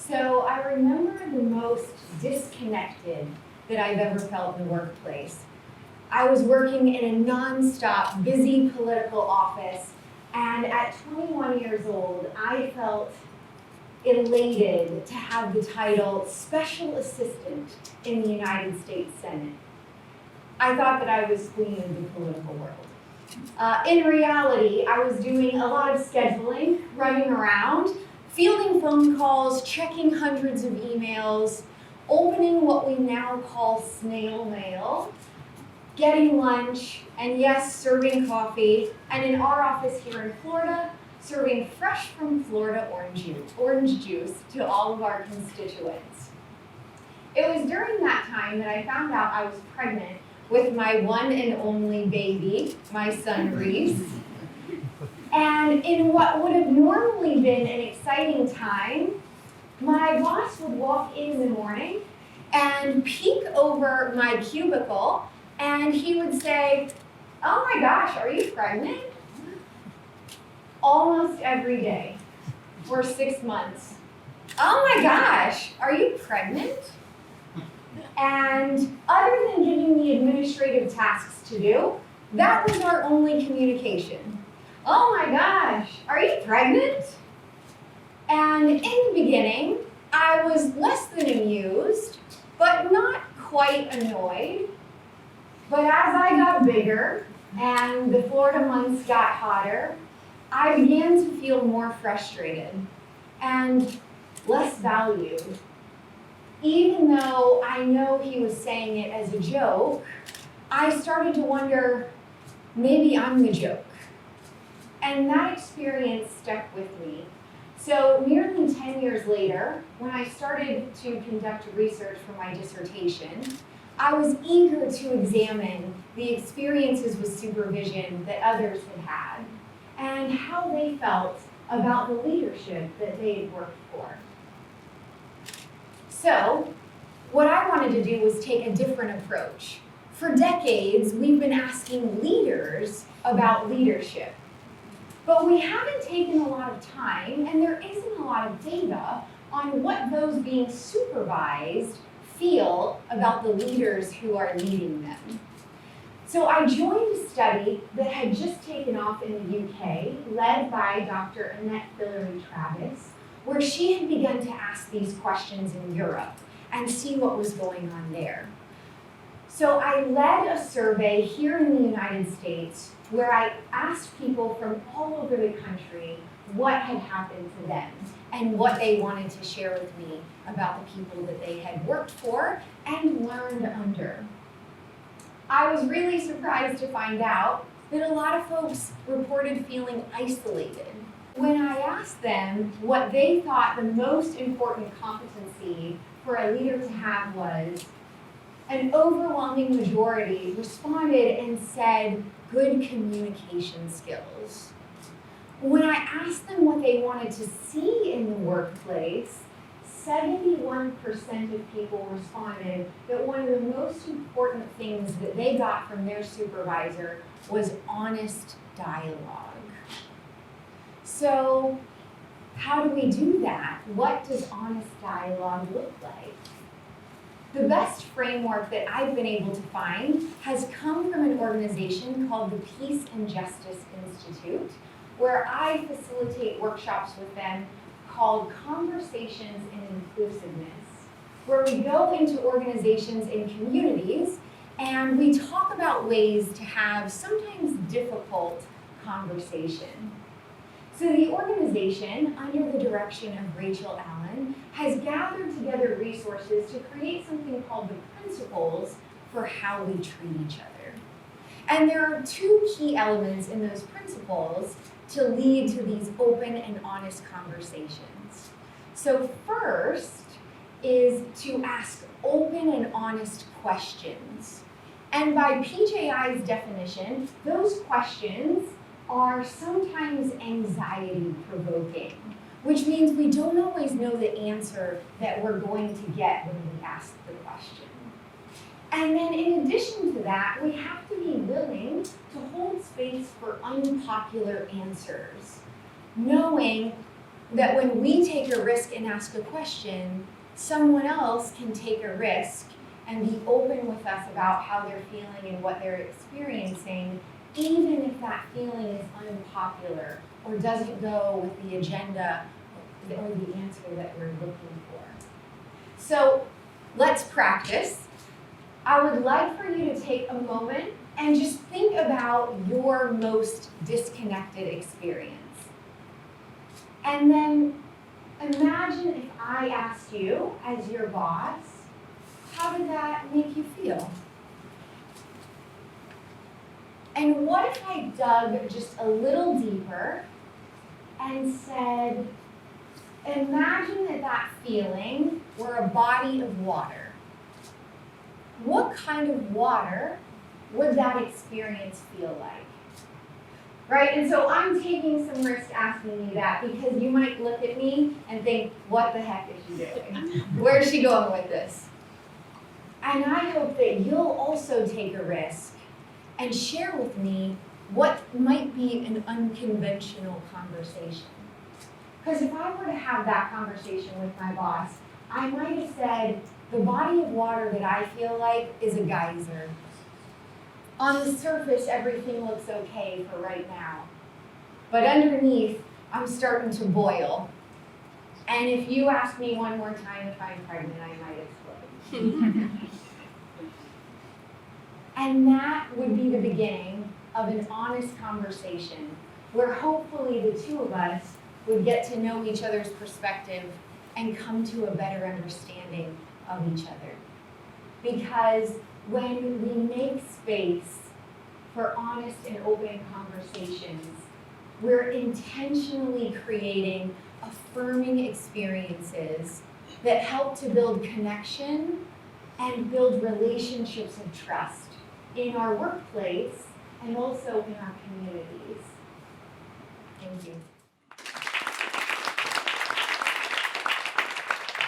So I remember the most disconnected that I've ever felt in the workplace. I was working in a nonstop, busy political office, and at 21 years old, I felt elated to have the title Special Assistant in the United States Senate. I thought that I was queen of the political world. In reality, I was doing a lot of scheduling, running around, fielding phone calls, checking hundreds of emails, opening what we now call snail mail, getting lunch, and yes, serving coffee, and in our office here in Florida, serving fresh from Florida orange juice to all of our constituents. It was during that time that I found out I was pregnant with my one and only baby, my son Reese. And in what would have normally been an exciting time, my boss would walk in the morning and peek over my cubicle, and he would say, "Oh my gosh, are you pregnant?" Almost every day for 6 months. "Oh my gosh, are you pregnant?" And other than giving me administrative tasks to do, that was our only communication. "Oh my gosh, are you pregnant?" And in the beginning, I was less than amused, but not quite annoyed. But as I got bigger and the Florida months got hotter, I began to feel more frustrated and less valued. Even though I know he was saying it as a joke, I started to wonder, maybe I'm the joke. And that experience stuck with me. So nearly 10 years later, when I started to conduct research for my dissertation, I was eager to examine the experiences with supervision that others had had and how they felt about the leadership that they had worked for. So what I wanted to do was take a different approach. For decades, we've been asking leaders about leadership. But we haven't taken a lot of time, and there isn't a lot of data on what those being supervised feel about the leaders who are leading them. So I joined a study that had just taken off in the UK, led by Dr. Annette Fillory-Travis, where she had begun to ask these questions in Europe and see what was going on there. So I led a survey here in the United States where I asked people from all over the country what had happened to them and what they wanted to share with me about the people that they had worked for and learned under. I was really surprised to find out that a lot of folks reported feeling isolated. When I asked them what they thought the most important competency for a leader to have was, an overwhelming majority responded and said, good communication skills. When I asked them what they wanted to see in the workplace, 71% of people responded that one of the most important things that they got from their supervisor was honest dialogue. So, how do we do that? What does honest dialogue look like? The best framework that I've been able to find has come from an organization called the Peace and Justice Institute, where I facilitate workshops with them called Conversations in Inclusiveness, where we go into organizations and communities and we talk about ways to have sometimes difficult conversation. So the organization, under the direction of Rachel Allen, has gathered together resources to create something called the principles for how we treat each other. And there are two key elements in those principles to lead to these open and honest conversations. So first is to ask open and honest questions. And by PJI's definition, those questions are sometimes anxiety-provoking, which means we don't always know the answer that we're going to get when we ask the question. And then in addition to that, we have to be willing to hold space for unpopular answers, knowing that when we take a risk and ask a question, someone else can take a risk and be open with us about how they're feeling and what they're experiencing, even if that feeling is unpopular or doesn't go with the agenda or the answer that we're looking for. So let's practice. I would like for you to take a moment and just think about your most disconnected experience. And then imagine if I asked you, as your boss, how did that make you feel? And what if I dug just a little deeper and said, imagine that that feeling were a body of water. What kind of water would that experience feel like? Right, and so I'm taking some risk asking you that because you might look at me and think, what the heck is she doing? Where is she going with this? And I hope that you'll also take a risk and share with me what might be an unconventional conversation. Because if I were to have that conversation with my boss, I might have said, the body of water that I feel like is a geyser. On the surface, everything looks okay for right now. But underneath, I'm starting to boil. And if you ask me one more time if I'm pregnant, I might explode. And that would be the beginning of an honest conversation where hopefully the two of us would get to know each other's perspective and come to a better understanding of each other. Because when we make space for honest and open conversations, we're intentionally creating affirming experiences that help to build connection and build relationships of trust in our workplace and also in our communities. Thank you.